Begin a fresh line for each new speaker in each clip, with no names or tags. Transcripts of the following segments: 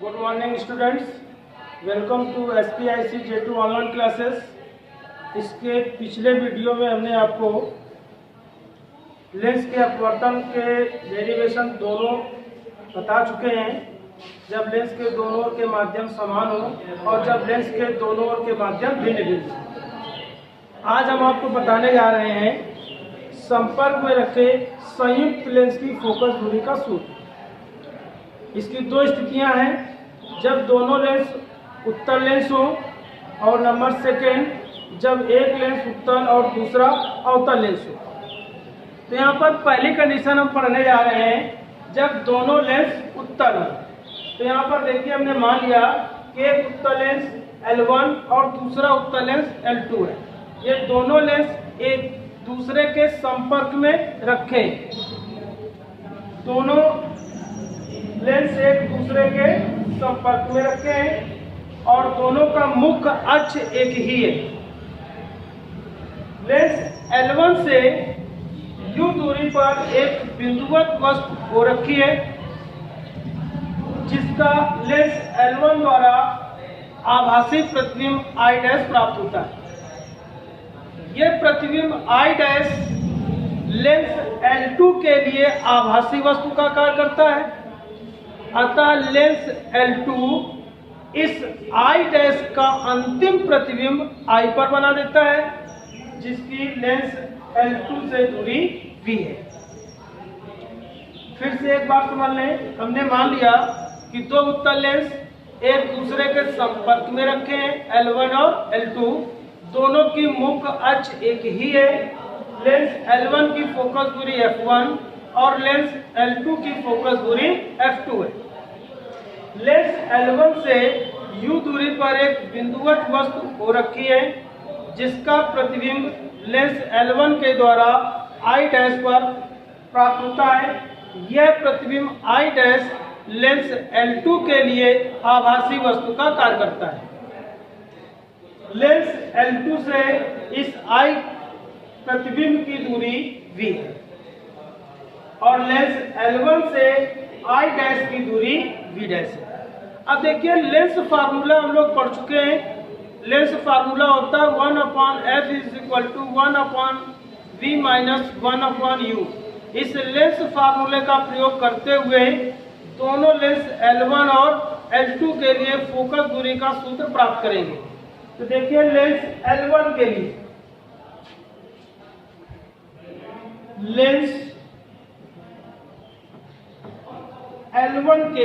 Good morning students, welcome to SPIC J2 online classes. इसके पिछले video में हमने आपको लेंस के अपवर्तन के डेरिवेशन दोनों बता चुके हैं, जब लेंस के दोनों ओर के माध्यम समान हो और जब लेंस के दोनों ओर के माध्यम भिन्न भिन्न हो। आज हम आपको बताने जा रहे हैं संपर्क में रखे संयुक्त लेंस की फोकस दूरी का सूत्र। इसकी दो स्थितियां हैं, जब दोनों लेंस उत्तल लेंस हो, और नंबर सेकेंड जब एक लेंस उत्तल और दूसरा अवतल लेंस हो। तो यहाँ पर पहली कंडीशन हम पढ़ने जा रहे हैं जब दोनों लेंस उत्तल हो। तो यहाँ पर देखिए हमने मान लिया कि एक उत्तल लेंस L1 और दूसरा उत्तल लेंस L2 है। ये दोनों लेंस एक दूसरे के संपर्क में रखे, दोनों लेंस एक दूसरे के संपर्क में रखे हैं और दोनों का मुख्य अक्ष एक ही है। लेंस L1 से U दूरी पर एक बिंदुवत वस्तु हो रखी है, जिसका लेंस L1 द्वारा आभासी प्रतिबिंब I' प्राप्त होता है। यह प्रतिबिंब I' लेंस L2 के लिए आभासी वस्तु का कार्य करता है। अतः लेंस L2 इस I' का अंतिम प्रतिबिंब I पर बना देता है, जिसकी लेंस L2 से दूरी V है। फिर से एक बार समझ लें, हमने मान लिया कि दो उत्तल लेंस एक दूसरे के संपर्क में रखे हैं, L1 और L2, दोनों की मुख्य अक्ष एक ही है। लेंस L1 की फोकस दूरी f1 और लेंस L2 की फोकस दूरी f2 है। लेंस L1 से U दूरी पर एक बिंदुवत वस्तु हो रखी है, जिसका प्रतिबिंब लेंस L1 के द्वारा I' पर प्राप्त होता है। यह प्रतिबिंब I' लेंस L2 के लिए आभासी वस्तु का कार्य करता है। लेंस L2 से इस I प्रतिबिंब की दूरी V है और लेंस L1 से I' की दूरी V' है। अब देखिए लेंस फार्मूला हम लोग पढ़ चुके हैं। लेंस फार्मूला होता है 1/f = 1/v - 1/u। इस लेंस फार्मूले का प्रयोग करते हुए दोनों लेंस L1 और L2 के लिए फोकस दूरी का सूत्र प्राप्त करेंगे। तो देखिए लेंस L1 के लिए, लेंस L1 के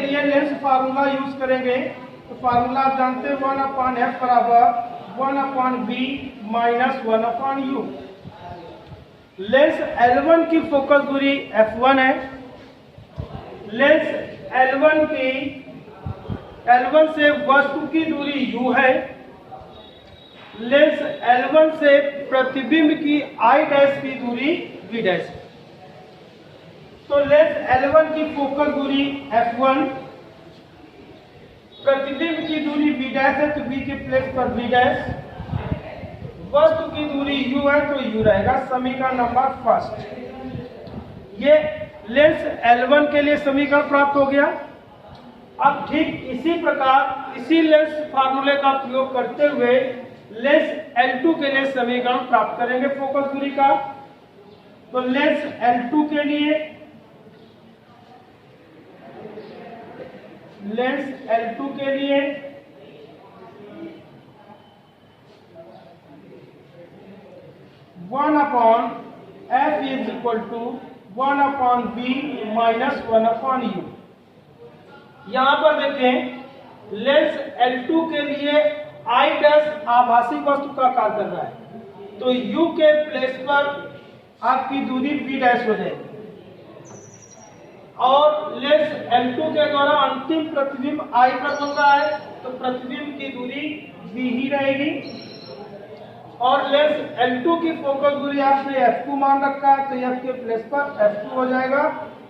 लिए लेंस फार्मूला यूज करेंगे। तो फार्मूला आप जानते हैं 1/f = 1/v - 1/u। Lens L1 की फोकस दूरी f1 है। लेंस L1 से वस्तु की दूरी u है। लेंस L1 से प्रतिबिंब की I' की दूरी V' है। तो लेंस L1 की फोकस दूरी f1, प्रतिबिंब की दूरी V' है, तो V के प्लेस पर V', वस्तु की दूरी u है तो u रहेगा। समीकरण नंबर फर्स्ट। ये लेंस L1 के लिए समीकरण प्राप्त हो गया। अब ठीक इसी प्रकार इसी लेंस फार्मूले का प्रयोग करते हुए लेंस L2 के लिए समीकरण प्राप्त करेंगे फोकस दूरी का। तो लेंस L2 के लिए 1/f = 1/v - 1/u। यहाँ पर देखें लेंस L2 के लिए I' आभासी वस्तु का कार्य कर रहा है, तो U के प्लेस पर आपकी दूरी V' हो जाएगी और लेंस L2 के द्वारा अंतिम प्रतिबिंब I पर बन रहा है, तो प्रतिबिंब की दूरी V ही रहेगी। और लेंस L2 की फोकस दूरी आपने f2 मान रखा है, तो f के प्लेस पर f2 हो जाएगा।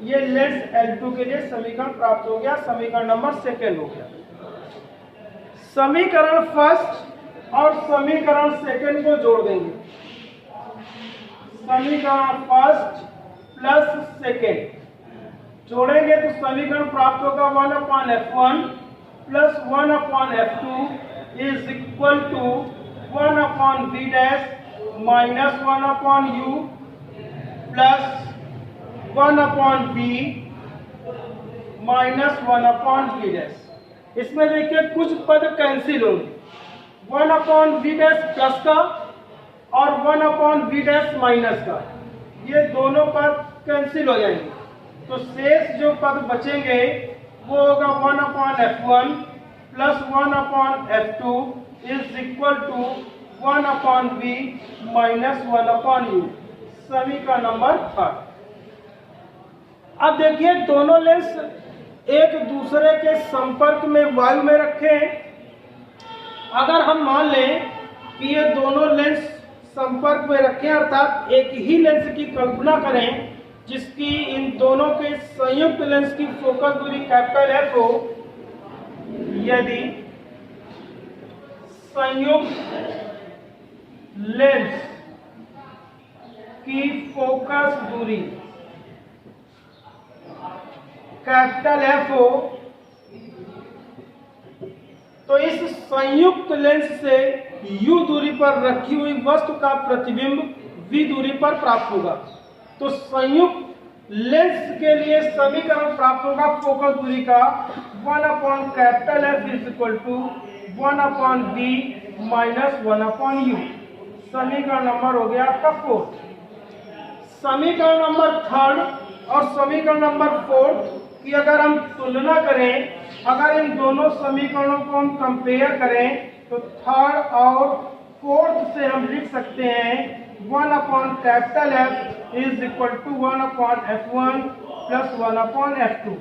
ये लेंस L2 के लिए समीकरण प्राप्त हो गया। समीकरण नंबर सेकेंड हो गया। समीकरण फर्स्ट और समीकरण सेकेंड को जोड़ देंगे। समीकरण फर्स्ट प्लस सेकेंड जोड़ेंगे तो समीकरण प्राप्त होगा 1/f1 plus 1/f2 is equal to 1/v dash minus 1/u plus 1/v minus 1/v dash. इसमें देखिए कुछ पद कैंसिल होंगे, 1/v डैश प्लस का और 1/v डैश माइनस का, ये दोनों पद कैंसिल हो जाएंगे। तो शेष जो पद बचेंगे वो होगा 1/f1 plus 1/f2 is equal to 1/v minus 1/u। समीकरण नंबर थर्ड। अब देखिए दोनों लेंस एक दूसरे के संपर्क में वायु में रखे हैं। अगर हम मान लें कि ये दोनों लेंस संपर्क में रखें, अर्थात एक ही लेंस की कल्पना करें जिसकी इन दोनों के संयुक्त लेंस की फोकस दूरी कैपिटल F हो। यदि संयुक्त लेंस की फोकस दूरी कैपिटल F हो तो इस संयुक्त लेंस से u दूरी पर रखी हुई वस्तु का प्रतिबिंब v दूरी पर प्राप्त होगा। तो संयुक्त लेंस के लिए समीकरण प्राप्त होगा फोकस दूरी का 1/F is equal to 1/v minus 1/u। समीकरण नंबर हो गया आपका फोर्थ। समीकरण नंबर थर्ड और समीकरण नंबर फोर्थ की अगर हम तुलना करें, अगर इन दोनों समीकरणों को हम कंपेयर करें तो थर्ड और फोर्थ से हम लिख सकते हैं 1/F is equal to 1/f1 plus 1/f2।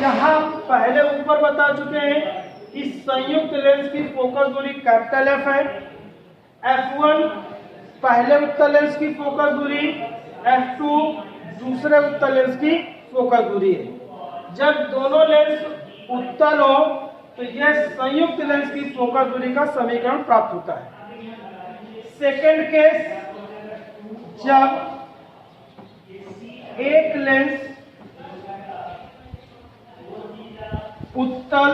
जहां पहले ऊपर बता चुके हैं इस संयुक्त लेंस की फोकस दूरी कैपिटल F है, F1 पहले उत्तल लेंस की फोकस दूरी, F2 दूसरे उत्तल लेंस की फोकस दूरी है। जब दोनों लेंस उत्तल हो तो यह संयुक्त लेंस की फोकस दूरी का समीकरण प्राप्त होता है। सेकेंड केस, जब एक लेंस उत्तल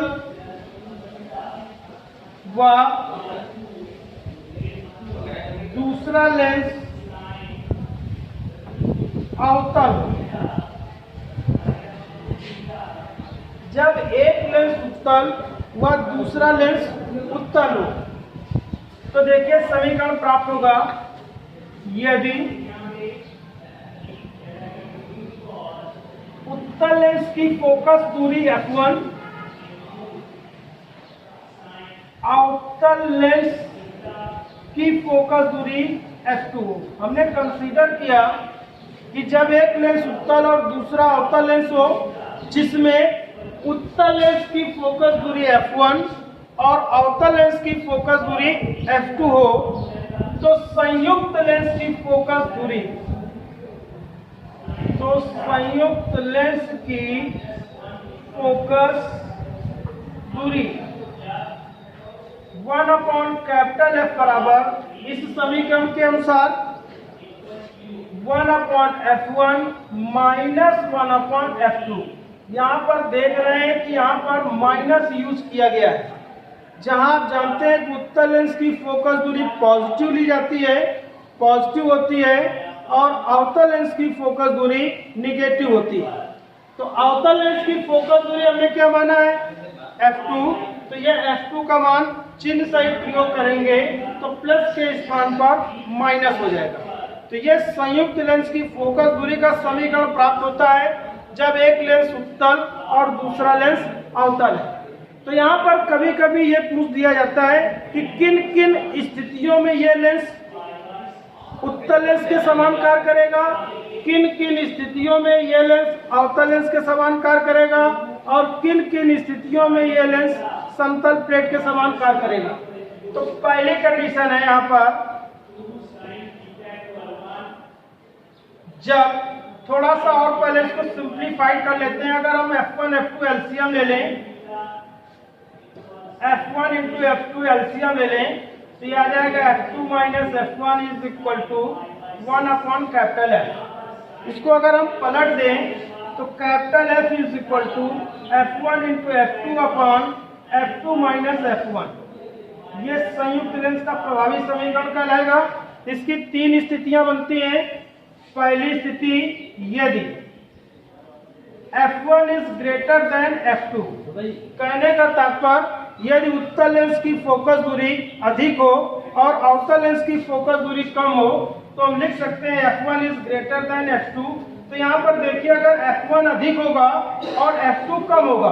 व दूसरा लेंस अवतल, जब एक लेंस उत्तल व दूसरा लेंस उत्तल हो तो देखिए समीकरण प्राप्त होगा। यदि उत्तल लेंस की फोकस दूरी f1 अवतल लेंस की फोकस दूरी f2 हो। हमने कंसीडर किया कि जब एक लेंस उत्तल और दूसरा अवतल लेंस हो जिसमें उत्तल लेंस की फोकस दूरी f1 और अवतल लेंस की फोकस दूरी f2 हो तो संयुक्त लेंस की फोकस दूरी, तो संयुक्त लेंस की फोकस दूरी 1/F बराबर इस समीकरण के अनुसार 1/f1 माइनस 1/f2। यहाँ पर देख रहे हैं कि यहाँ पर माइनस यूज किया गया है। जहाँ आप जानते हैं कि उत्तल लेंस की फोकस दूरी पॉजिटिव ली जाती है, पॉजिटिव होती है, और अवतल लेंस की फोकस दूरी निगेटिव होती है। तो अवतल लेंस की फोकस दूरी हमने क्या माना है f2, तो यह f2 का मान चिन्ह सहित प्रयोग करेंगे तो प्लस के स्थान पर माइनस हो जाएगा। तो यह संयुक्त लेंस की फोकस दूरी का समीकरण प्राप्त होता है जब एक लेंस उत्तल और दूसरा लेंस अवतल है। तो यहाँ पर कभी कभी ये पूछ दिया जाता है कि किन किन स्थितियों में यह लेंस उत्तल लेंस के समान कार्य करेगा, किन किन स्थितियों में यह लेंस अवतल लेंस के समान कार्य करेगा, और किन किन स्थितियों में यह लेंस समतल प्लेट के समान कार्य करेगा। तो पहली कंडीशन है यहाँ पर जब थोड़ा सा और पहले इसको सिंप्लीफाई कर लेते हैं। अगर हम F1 F2 एलसीएम ले लें, F1 इंटू F2 एलसीएम ले लें, तो ये आ जाएगा F2 minus F1 is equal to 1 upon capital F। इसको अगर हम पलट दें तो capital F is equal to F1 into F2 upon F2 minus F1। ये संयुक्त लेंस का प्रभावी समीकरण कहलाएगा। इसकी तीन स्थितियां बनती हैं। पहली स्थिति, यदि F1 is greater than F2, कहने का तात्पर्य यदि उत्तल लेंस की फोकस दूरी अधिक हो और अवतल लेंस की फोकस दूरी कम हो, तो हम लिख सकते हैं F1 is greater than F2। तो यहाँ पर देखिए, अगर F1 अधिक होगा और F2 कम होगा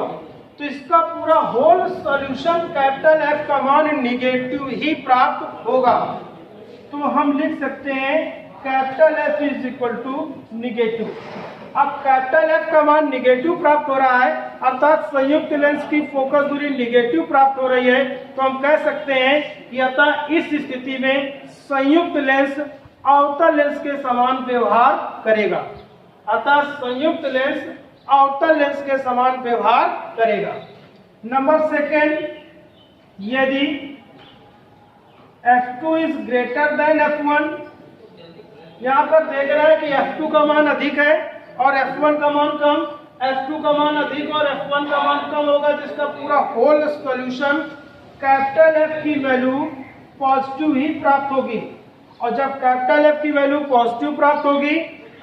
तो इसका पूरा होल सॉल्यूशन कैपिटल F का मान निगेटिव ही प्राप्त होगा। तो हम लिख सकते हैं capital F is equal to negative. अब कैपिटल F का मान निगेटिव प्राप्त हो रहा है, अर्थात संयुक्त लेंस की फोकस दूरी निगेटिव प्राप्त हो रही है, तो हम कह सकते हैं कि अतः इस स्थिति में संयुक्त लेंस अवतल लेंस के समान व्यवहार करेगा। अतः संयुक्त लेंस अवतल लेंस के समान व्यवहार करेगा। नंबर सेकेंड, यदि F2 is greater than F1, यहाँ पर देख रहे हैं कि F2 का मान अधिक है और F1 का मान कम। F2 का मान अधिक और F1 का मान कम होगा, जिसका पूरा होल सॉल्यूशन कैपिटल F की वैल्यू पॉजिटिव ही प्राप्त होगी। और जब कैपिटल F की वैल्यू पॉजिटिव प्राप्त होगी,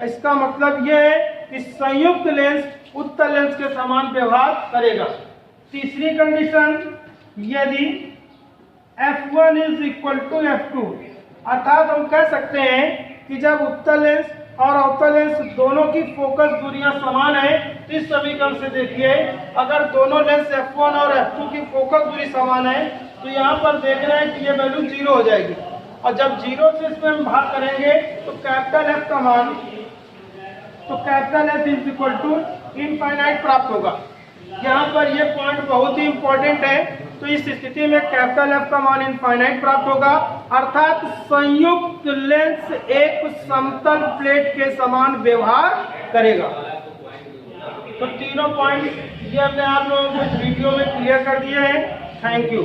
इसका मतलब यह है कि संयुक्त लेंस उत्तल लेंस के समान व्यवहार करेगा। तीसरी कंडीशन, यदि F1 is equal to F2, अर्थात हम कह सकते हैं कि जब उत्तल लेंस और अवतल लेंस दोनों की फोकस दूरियां समान है, तो इस समीकरण से देखिए, अगर दोनों लेंस F1 और F2 की फोकस दूरी समान है, तो यहाँ पर देख रहे हैं कि ये वैल्यू 0 हो जाएगी। और जब 0 से इसमें हम भाग करेंगे तो कैपिटल F का मान, तो capital F is equal to infinite प्राप्त होगा। यहाँ पर ये पॉइंट बहुत ही इंपॉर्टेंट है। तो इस स्थिति में कैपिटल F का मान इनफाइनाइट प्राप्त होगा, अर्थात संयुक्त लेंस एक समतल प्लेट के समान व्यवहार करेगा। तो तीनों पॉइंट ये हमने आप लोगों को इस वीडियो में क्लियर कर दिए हैं। Thank you.